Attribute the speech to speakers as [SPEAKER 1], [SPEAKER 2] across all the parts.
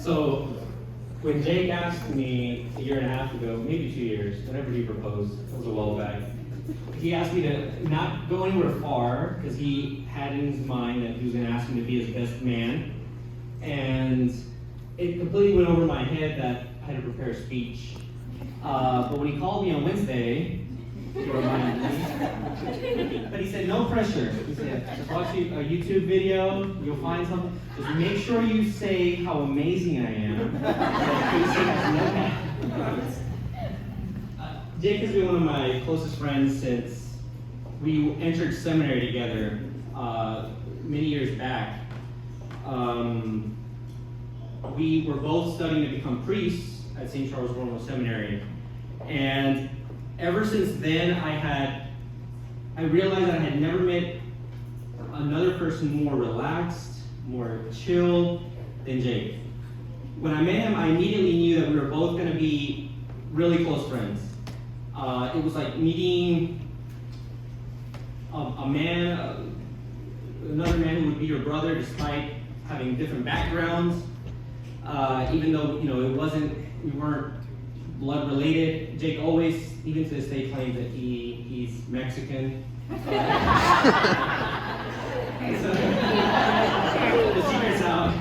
[SPEAKER 1] So, when Jake asked me a year and a half ago, maybe 2 years, whenever he proposed, it was a while back, he asked me to not go anywhere far, because he had in his mind that he was going to ask me to be his best man. And it completely went over my head that I had to prepare a speech. But when he called me on Wednesday, he reminded me. But he said, no pressure. He said, just watch a YouTube video, you'll find something. Just make sure you say how amazing I am. Jake has been one of my closest friends since we entered seminary together many years back. We were both studying to become priests at St. Charles Borromeo Seminary. And ever since then, I realized that I had never met another person more relaxed, more chill than Jake. When I met him, I immediately knew that we were both going to be really close friends. It was like meeting another man who would be your brother despite having different backgrounds. Even though, we weren't blood related. Jake always, even to this day, claims that he's Mexican. So, the secret's out.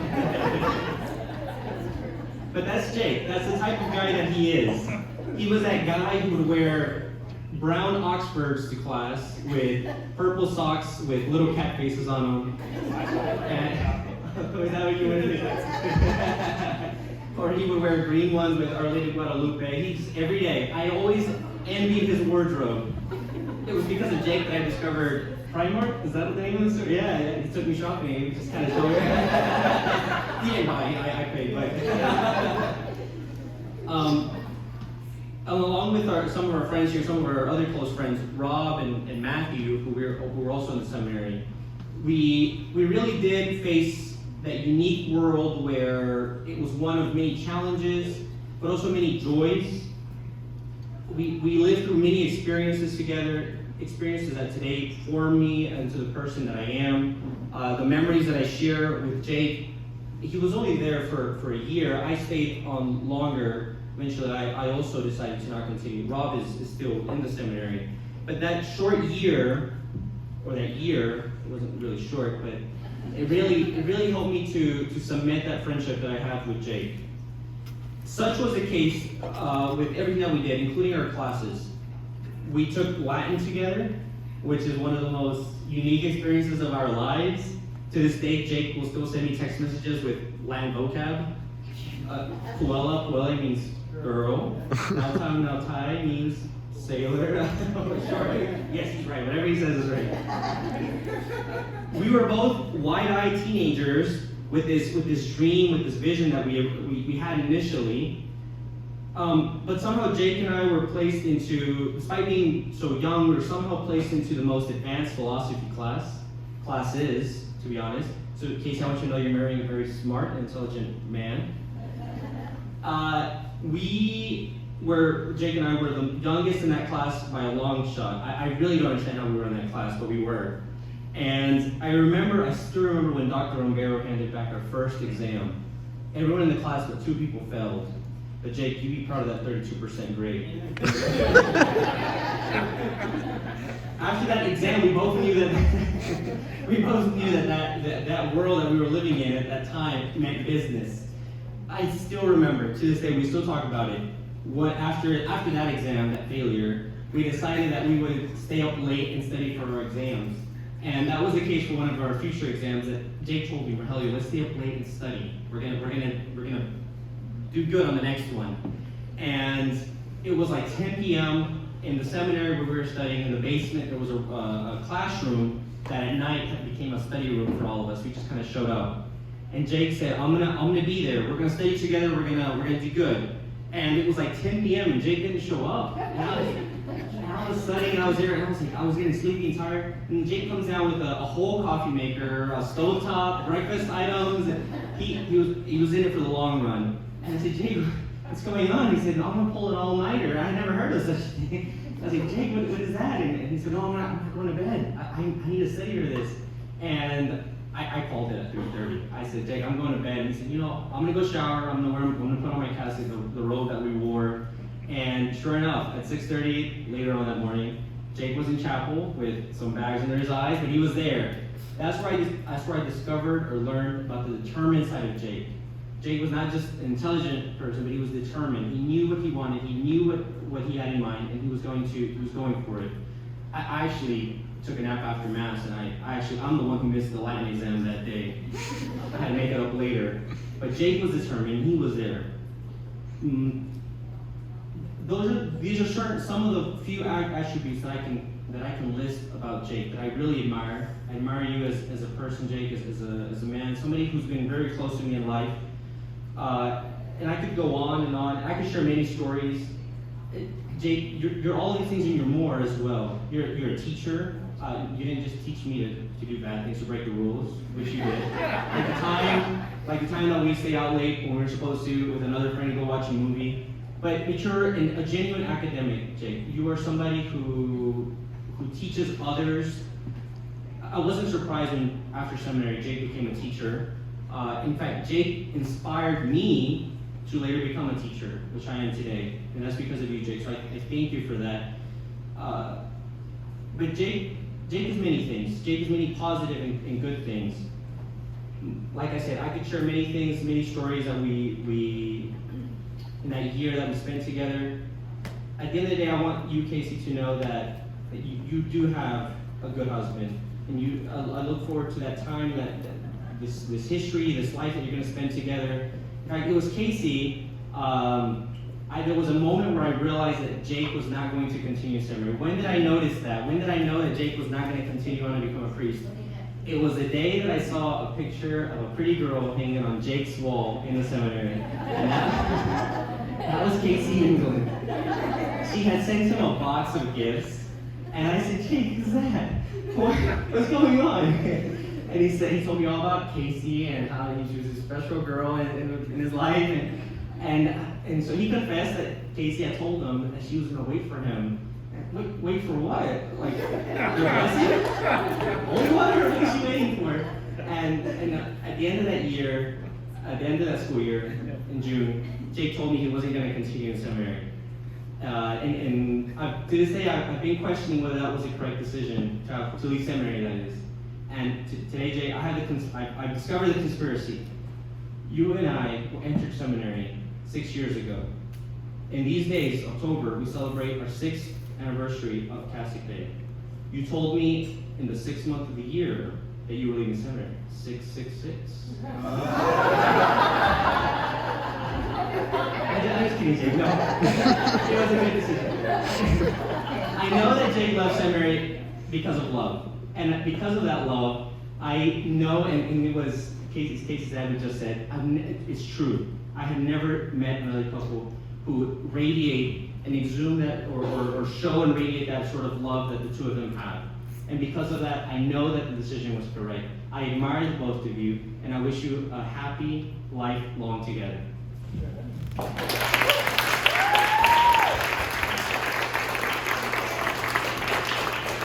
[SPEAKER 1] But that's Jake. That's the type of guy that he is. He was that guy who would wear brown Oxfords to class with purple socks with little cat faces on them. Is that what you wanted to do? Or he would wear green ones with Our Lady of Guadalupe. He just, every day, I always envied his wardrobe. It was because of Jake that I discovered Primark. Is that the name of the store? Yeah, he took me shopping. He just kind of showed me. He didn't buy, I paid, but. Along with some of our friends here, some of our other close friends, Rob and Matthew, who were also in the seminary, we really did face that unique world where it was one of many challenges, but also many joys. We lived through many experiences together, experiences that today form me into the person that I am. The memories that I share with Jake, he was only there for a year. I stayed on longer. Eventually, I also decided to not continue. Rob is still in the seminary. But that short year, or that year, it wasn't really short, but it really helped me to cement that friendship that I have with Jake. Such was the case with everything that we did, including our classes. We took Latin together, which is one of the most unique experiences of our lives. To this day, Jake will still send me text messages with Latin vocab. Puella means girl. Nautai means sailor. Yes, he's right. Whatever he says is right. We were both wide-eyed teenagers with this dream, with this vision that we had initially. But somehow Jake and I were placed into, despite being so young, we were somehow placed into the most advanced philosophy classes, to be honest. So Casey, I want you to know you're marrying a very smart and intelligent man. Jake and I were the youngest in that class by a long shot. I really don't understand how we were in that class, but we were. And I still remember when Dr. Romero handed back our first exam. Everyone in the class but 2 people failed. But Jake, you'd be proud of that 32% grade. After that exam, we both knew that world that we were living in at that time meant business. I still remember, to this day, we still talk about it. After that exam, that failure, we decided that we would stay up late and study for our exams. And that was the case for one of our future exams that Jake told me, Rogelio, let's stay up late and study. We're gonna do good on the next one. And it was like 10 p.m. in the seminary where we were studying. In the basement, there was a classroom that at night became a study room for all of us. We just kind of showed up. And Jake said, I'm gonna be there. We're gonna study together. We're gonna do good. And it was like 10 p.m. and Jake didn't show up. And I was studying and I was there and I was getting sleepy and tired. And Jake comes down with a whole coffee maker, a stovetop, breakfast items. And he was in it for the long run. And I said, Jake, what's going on? He said, I'm gonna pull an all-nighter. I had never heard of such a thing. I was like, Jake, what is that? And he said, no, I'm not going to bed. I need to study for this. And I called it at 3:30. I said, Jake, I'm going to bed. And he said, I'm gonna go shower. I'm gonna put on my casket, the robe that we wore. And sure enough, at 6:30 later on that morning, Jake was in chapel with some bags under his eyes, but he was there. That's where I discovered or learned about the determined side of Jake. Jake was not just an intelligent person, but he was determined. He knew what he wanted. He knew what he had in mind, and he was going for it. I actually took a nap after Mass, and I'm the one who missed the Latin exam that day. I had to make it up later. But Jake was determined, he was there. These are some of the few attributes that I can list about Jake that I really admire. I admire you as a person, Jake, as a man, somebody who's been very close to me in life. And I could go on and on. I could share many stories. Jake, you're all these things and you're more as well. You're a teacher. You didn't just teach me to do bad things, to break the rules, which you did. Like the time that we stay out late when we were supposed to with another friend to go watch a movie. But you're a genuine academic, Jake. You are somebody who teaches others. I wasn't surprised when after seminary Jake became a teacher. In fact, Jake inspired me to later become a teacher, which I am today, and that's because of you, Jake. So I thank you for that. But Jake is many things. Jake is many positive and good things. Like I said, I could share many things, many stories that we in that year that we spent together. At the end of the day, I want you, Casey, to know that you do have a good husband, and I look forward to that time, this history, this life that you're going to spend together. In fact, it was Casey. There was a moment where I realized that Jake was not going to continue seminary. When did I notice that? When did I know that Jake was not going to continue on and become a priest? It was the day that I saw a picture of a pretty girl hanging on Jake's wall in the seminary. And that was Casey England. She had sent him a box of gifts, and I said, Jake, who's that? What's going on? And he told me all about Casey and how she was a special girl in his life. And so he confessed that Casey had told him that she was going to wait for him. Wait for what? Like, your husband? What is she waiting for? And at the end of that year, at the end of that school year, in June, Jake told me he wasn't going to continue in seminary. To this day, I've been questioning whether that was the correct decision to leave seminary, that is. And today, Jay, I discovered the conspiracy. You and I entered seminary 6 years ago. In these days, October, we celebrate our 6th anniversary of Catholic Day. You told me in the 6th month of the year that you were leaving seminary. 666. I'm just kidding, Jake. No. It was a good decision. I know that Jake left seminary because of love. And because of that love, I know, and it was Casey's dad just said, it's true. I have never met another couple who radiate and exude that or show and radiate that sort of love that the two of them have. And because of that, I know that the decision was correct. I admire the both of you, and I wish you a happy life long together.